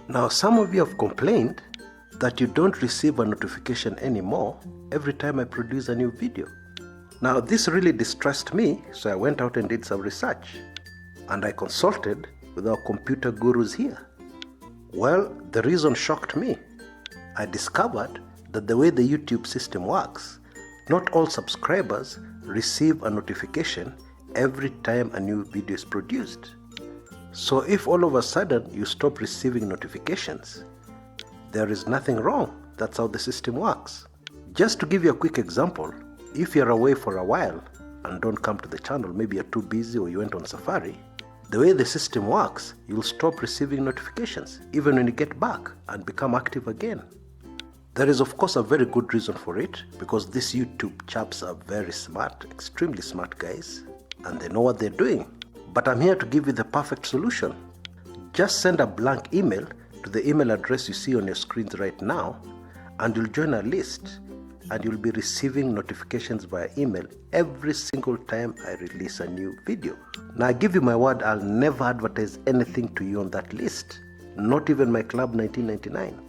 Now, some of you have complained that you don't receive a notification anymore every time I produce a new video. Now, this really distressed me, so I went out and did some research. And I consulted with our computer gurus here. Well, the reason shocked me. I discovered that the way the YouTube system works, not all subscribers receive a notification every time a new video is produced. So if all of a sudden you stop receiving notifications, there is nothing wrong. That's how the system works. Just to give you a quick example, if you're away for a while and don't come to the channel, maybe you're too busy or you went on safari, the way the system works, you'll stop receiving notifications even when you get back and become active again. There is of course a very good reason for it, because these YouTube chaps are very smart, extremely smart guys, and they know what they're doing. But I'm here to give you the perfect solution. Just send a blank email to the email address you see on your screens right now, and you'll join a list, and you'll be receiving notifications via email every single time I release a new video. Now I give you my word, I'll never advertise anything to you on that list, not even my Club 1999.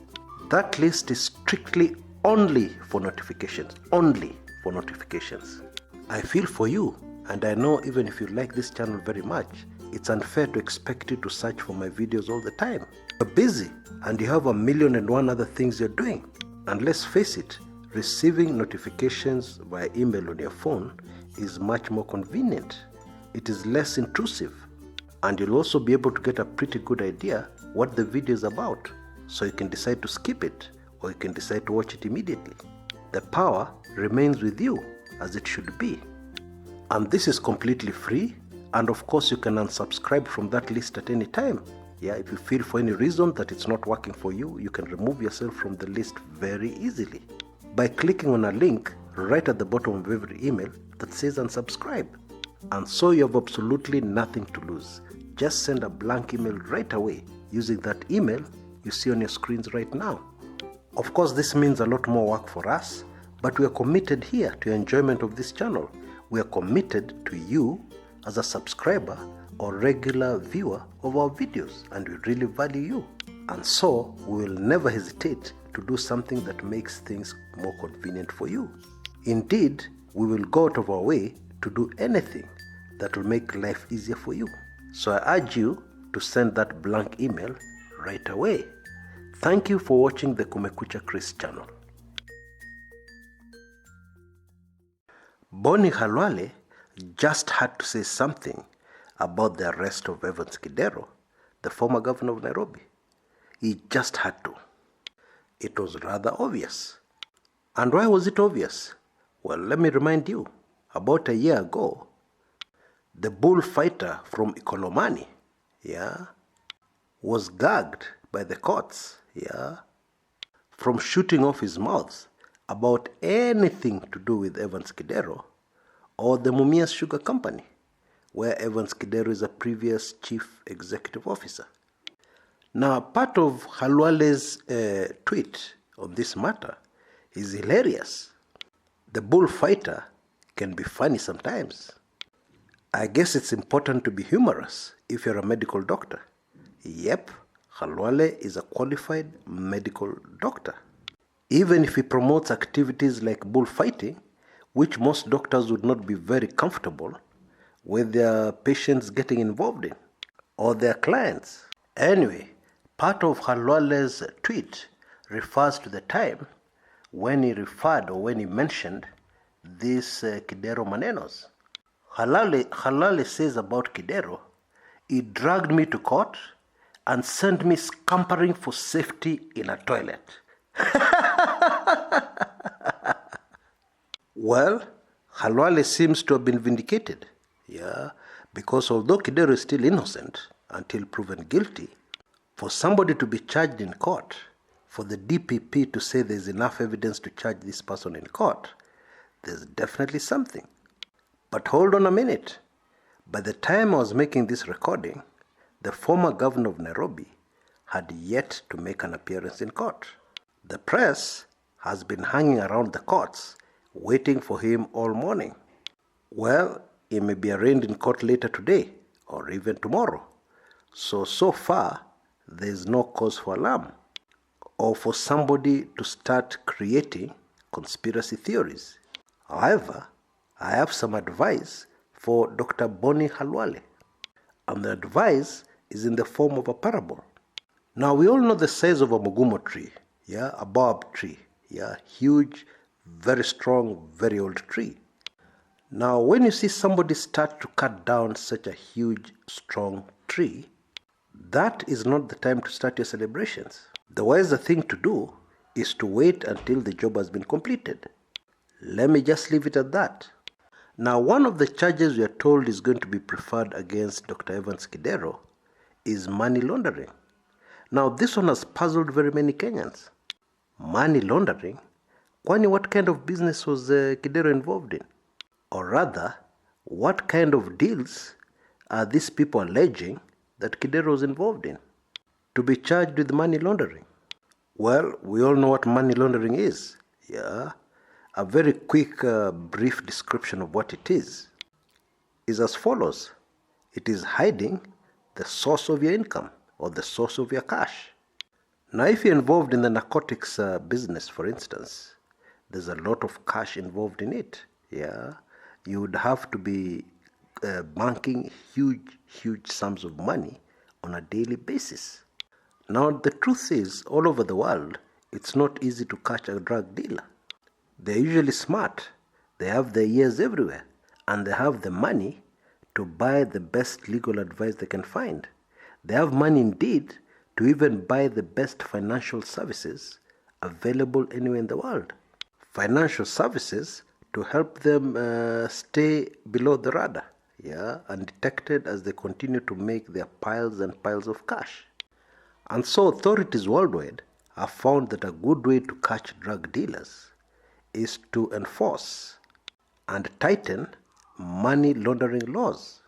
That list is strictly only for notifications, only for notifications. I feel for you, and I know even if you like this channel very much, it's unfair to expect you to search for my videos all the time. You're busy and you have 1,000,001 other things you're doing. And let's face it, receiving notifications via email on your phone is much more convenient. It is less intrusive, and you'll also be able to get a pretty good idea what the video is about, so you can decide to skip it or you can decide to watch it immediately. The power remains with you, as it should be. And this is completely free, and of course you can unsubscribe from that list at any time. Yeah, if you feel for any reason that it's not working for you, you can remove yourself from the list very easily by clicking on a link right at the bottom of every email that says unsubscribe. And so you have absolutely nothing to lose. Just send a blank email right away using that email you see on your screens right now. Of course, this means a lot more work for us, but we are committed here to your enjoyment of this channel. We are committed to you as a subscriber or regular viewer of our videos, and we really value you. And so we will never hesitate to do something that makes things more convenient for you. Indeed, we will go out of our way to do anything that will make life easier for you. So I urge you to send that blank email right away. Thank you for watching the Kumekucha Kshs channel. Bonnie Khalwale just had to say something about the arrest of Evans Kidero, the former governor of Nairobi. He just had to. It was rather obvious. And why was it obvious? Well, let me remind you. About a year ago, the bullfighter from Ikolomani, was gagged by the courts, from shooting off his mouth about anything to do with Evans Kidero or the Mumias Sugar Company, where Evans Kidero is a previous chief executive officer. Now, part of Khalwale's tweet on this matter is hilarious. The bullfighter can be funny sometimes. I guess it's important to be humorous if you're a medical doctor. Yep, Khalwale is a qualified medical doctor. Even if he promotes activities like bullfighting, which most doctors would not be very comfortable with their patients getting involved in, or their clients. Anyway, part of Khalwale's tweet refers to the time when he referred or when he mentioned these Kidero Manenos. Khalwale says about Kidero, he dragged me to court and sent me scampering for safety in a toilet. Well, Khalwale seems to have been vindicated, because although Kidero is still innocent until proven guilty, for somebody to be charged in court, for the DPP to say there's enough evidence to charge this person in court, there's definitely something. But hold on a minute. By the time I was making this recording, the former governor of Nairobi had yet to make an appearance in court. The press has been hanging around the courts waiting for him all morning. Well, he may be arraigned in court later today or even tomorrow. So far, there is no cause for alarm or for somebody to start creating conspiracy theories. However, I have some advice for Dr. Boni Halwale, and the advice is in the form of a parable. Now, we all know the size of a mugumo tree, a baobab tree, huge, very strong, very old tree. Now, when you see somebody start to cut down such a huge, strong tree, that is not the time to start your celebrations. The wiser thing to do is to wait until the job has been completed. Let me just leave it at that. Now, one of the charges we are told is going to be preferred against Dr. Evans Kidero is money laundering. Now, this one has puzzled very many Kenyans. Money laundering? Kwani, what kind of business was Kidero involved in? Or rather, what kind of deals are these people alleging that Kidero was involved in to be charged with money laundering? Well, we all know what money laundering is. A very quick, brief description of what it is as follows. It is hiding the source of your income or the source of your cash. Now, if you're involved in the narcotics business, for instance, there's a lot of cash involved in it. You would have to be banking huge sums of money on a daily basis. Now, the truth is, all over the world, it's not easy to catch a drug dealer. They're usually smart. They have their ears everywhere, and they have the money to buy the best legal advice they can find. They have money indeed to even buy the best financial services available anywhere in the world. Financial services to help them stay below the radar, undetected as they continue to make their piles and piles of cash. And so authorities worldwide have found that a good way to catch drug dealers is to enforce and tighten money laundering laws.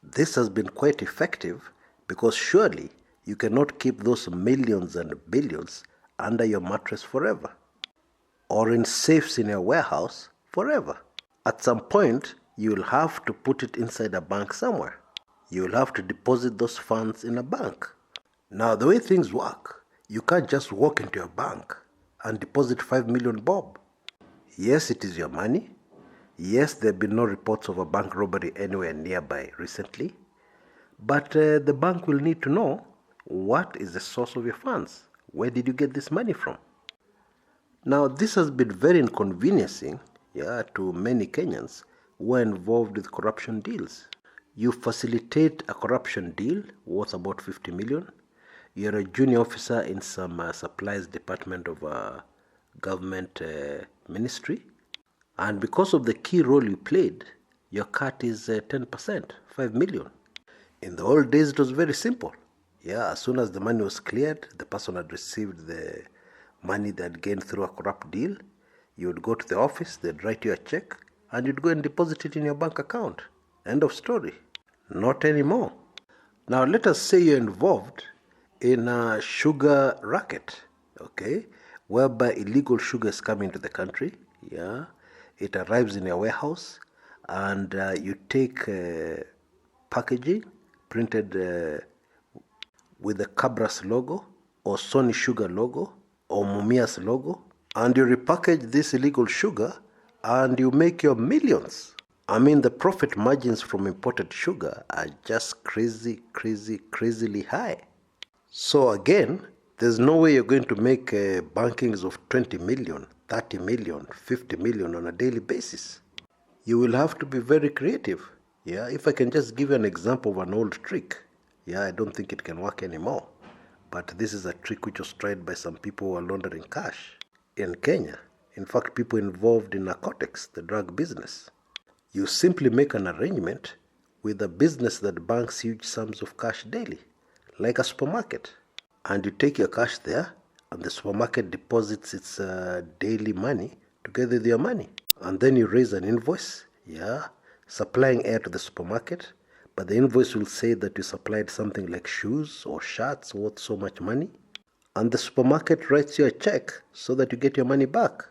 This has been quite effective because surely you cannot keep those millions and billions under your mattress forever or in safes in your warehouse forever. At some point, you will have to put it inside a bank somewhere. You will have to deposit those funds in a bank. Now, the way things work, you can't just walk into your bank and deposit 5 million bob. Yes, it is your money. Yes, there have been no reports of a bank robbery anywhere nearby recently. But the bank will need to know what is the source of your funds. Where did you get this money from? Now, this has been very inconveniencing to many Kenyans who are involved with corruption deals. You facilitate a corruption deal worth about 50 million. You're a junior officer in some supplies department of a government ministry. And because of the key role you played, your cut is 10%, 5 million. In the old days, it was very simple. As soon as the money was cleared, the person had received the money they had gained through a corrupt deal. You would go to the office, they'd write you a check, and you'd go and deposit it in your bank account. End of story. Not anymore. Now, let us say you're involved in a sugar racket, whereby illegal sugar is coming to the country. It arrives in your warehouse, and you take packaging printed with the Cabras logo, or Sony Sugar logo, or Mumias logo, and you repackage this illegal sugar, and you make your millions. I mean, the profit margins from imported sugar are just crazily high. So again, there's no way you're going to make bankings of 20 million, 30 million, 50 million on a daily basis. You will have to be very creative. If I can just give you an example of an old trick. I don't think it can work anymore. But this is a trick which was tried by some people who are laundering cash in Kenya. In fact, people involved in narcotics, the drug business. You simply make an arrangement with a business that banks huge sums of cash daily, like a supermarket. And you take your cash there, and the supermarket deposits its daily money together with your money. And then you raise an invoice, supplying air to the supermarket. But the invoice will say that you supplied something like shoes or shirts worth so much money. And the supermarket writes you a check so that you get your money back.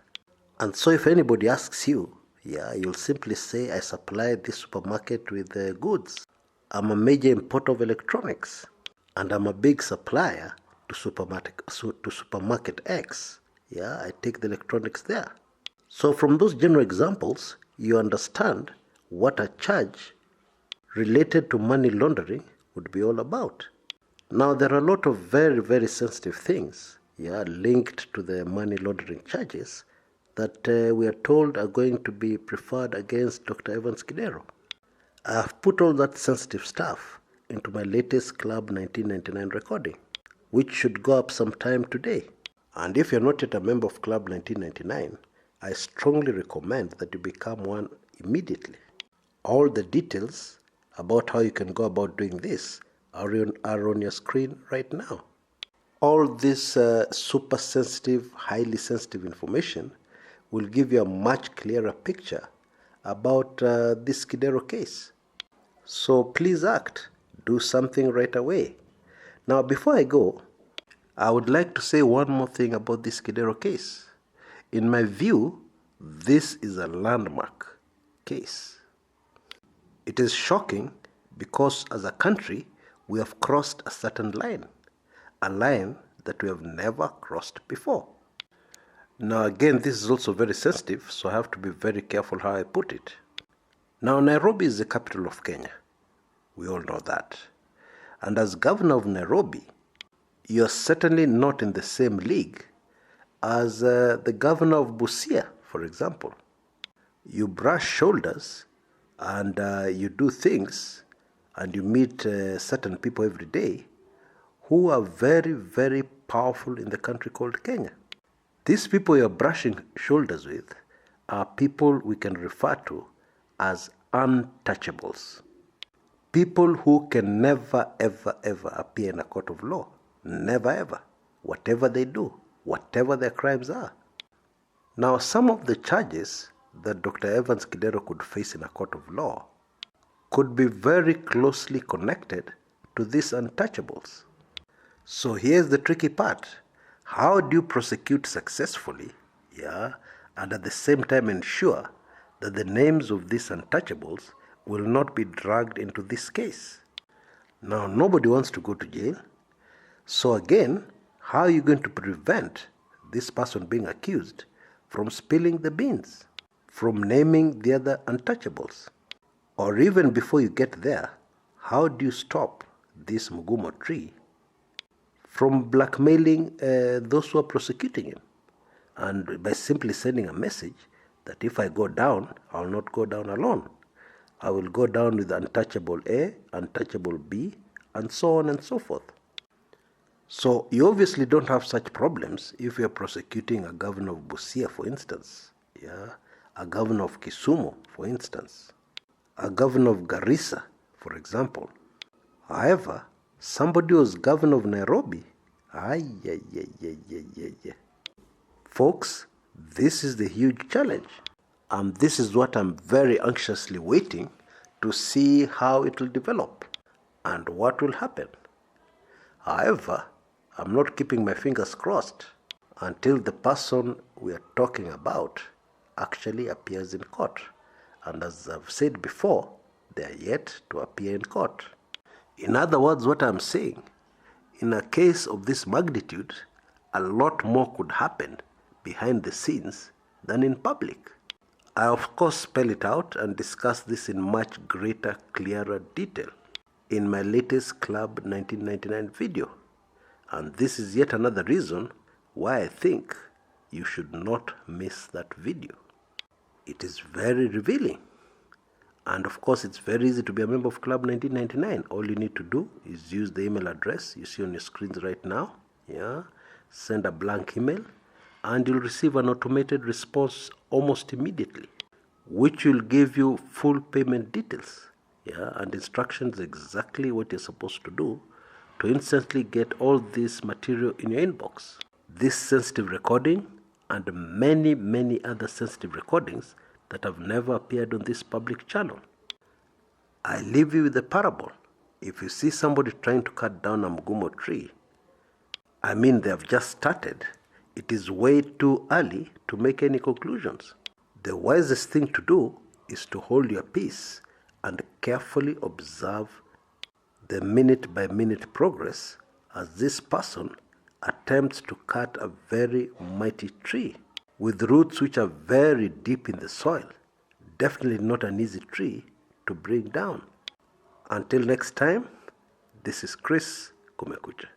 And so if anybody asks you, you'll simply say, I supply this supermarket with goods. I'm a major importer of electronics. and I'm a big supplier to supermarket X. Yeah, I take the electronics there. So from those general examples, you understand what a charge related to money laundering would be all about. Now, there are a lot of very, very sensitive things, linked to the money laundering charges that we are told are going to be preferred against Dr. Evans Kidero. I have put all that sensitive stuff into my latest Club 1999 recording, which should go up sometime today. And if you're not yet a member of Club 1999, I strongly recommend that you become one immediately. All the details about how you can go about doing this are on your screen right now. All this super sensitive, highly sensitive information will give you a much clearer picture about this Kidero case. So please act. Do something right away. Now, before I go, I would like to say one more thing about this Kidero case. In my view, this is a landmark case. It is shocking because as a country, we have crossed a certain line, a line that we have never crossed before. Now again, this is also very sensitive, so I have to be very careful how I put it. Now, Nairobi is the capital of Kenya. We all know that. And as governor of Nairobi, you are certainly not in the same league as the governor of Busia, for example. You brush shoulders and you do things and you meet certain people every day who are very, very powerful in the country called Kenya. These people you're brushing shoulders with are people we can refer to as untouchables. People who can never, ever, ever appear in a court of law. Never, ever. Whatever they do, whatever their crimes are. Now, some of the charges that Dr. Evans Kidero could face in a court of law could be very closely connected to these untouchables. So here's the tricky part. How do you prosecute successfully, and at the same time ensure that the names of these untouchables will not be dragged into this case? Now, nobody wants to go to jail. So again, how are you going to prevent this person being accused from spilling the beans, from naming the other untouchables? Or even before you get there, how do you stop this Mugumo tree from blackmailing those who are prosecuting him? And by simply sending a message that if I go down, I'll not go down alone. I will go down with untouchable A, untouchable B, and so on and so forth. So you obviously don't have such problems if you're prosecuting a governor of Busia, for instance, a governor of Kisumu, for instance, a governor of Garissa, for example. However, somebody who's governor of Nairobi, folks, this is the huge challenge. And this is what I'm very anxiously waiting to see how it will develop and what will happen. However, I'm not keeping my fingers crossed until the person we are talking about actually appears in court. And as I've said before, they are yet to appear in court. In other words, what I'm saying, in a case of this magnitude, a lot more could happen behind the scenes than in public. I of course spell it out and discuss this in much greater, clearer detail in my latest Club 1999 video. And this is yet another reason why I think you should not miss that video. It is very revealing. And of course, it's very easy to be a member of Club 1999. All you need to do is use the email address you see on your screens right now. Send a blank email, and you'll receive an automated response almost immediately, which will give you full payment details, and instructions exactly what you're supposed to do to instantly get all this material in your inbox. This sensitive recording and many, many other sensitive recordings that have never appeared on this public channel. I leave you with a parable. If you see somebody trying to cut down a Mugumo tree, they have just started. It is way too early to make any conclusions. The wisest thing to do is to hold your peace and carefully observe the minute-by-minute progress as this person attempts to cut a very mighty tree with roots which are very deep in the soil. Definitely not an easy tree to bring down. Until next time, this is Kshs, Kumekucha.